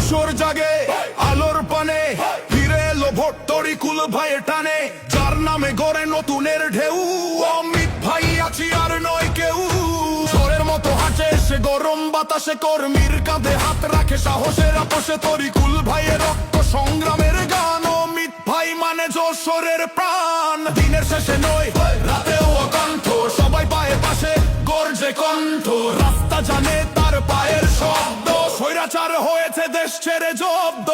যশোর জাগে আলোর পানে, ফিরে এলো ভোট তরিকুল ভাইয়ের টানে, যার নামে গড়ে নতুনের ঢেউ। অমিত ভাই আছি আর নয় কেউ, ঝড়ের মতো হাঁটে সে গরম বাতাসে, কর্মীর কাঁধে হাত রাখে সাহসের আপোষে। তরিকুল ভাইয়ের রক্ত সংগ্রামের গান, অমিত ভাই মানে যশোরের প্রাণ। দিনের শেষে নয় রাতেও অকণ্ঠ, সবাই পায়ে পাশে গর্জে কণ্ঠ। রাস্তা জানে তার পায়ের শব্দ, স্বৈরাচার হয়েছে দেশ ছেড়ে জব্দ।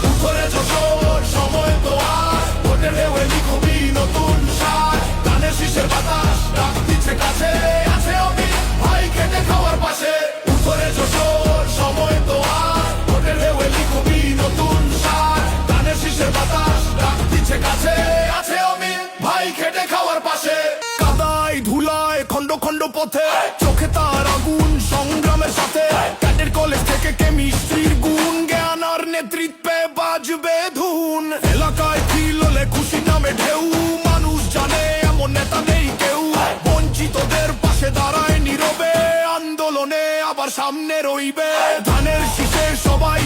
উঠরে যশোর সময় তো আর, ভোটের ঢেউয়ে লিখবি নতুন সার। কানে শীষের বাতাস ডাক দিচ্ছে কাছে, আছে অমিত ভাই খেটে খাওয়ার পাশে। উঠরে যশোর সময় তো আর, ভোটের ঢেউয়ে লিখবি নতুন সার। কানে শীষের বাতাস ডাক দিচ্ছে কাছে, আছে অমিত ভাই খেটে খাওয়ার পাশে। কাদায় ধুলায় খন্ড খন্ড পথে, চোখে তার আগুন সংগ্রামের সাথে। ক্যাডেট কলেজ থেকে কেমিস্ট্রির গুণ, জ্ঞান আর নেতৃত্বে বাজবে ধুন। এলাকায় ফিল হলে খুশি নামে ঢেউ, মানুষ জানে এমন নেতা নেই কেউ। বঞ্চিতদের পাশে দাঁড়ায় নীরবে, আন্দোলনে আবার সামনে রইবে। ধানের শীষে সবাই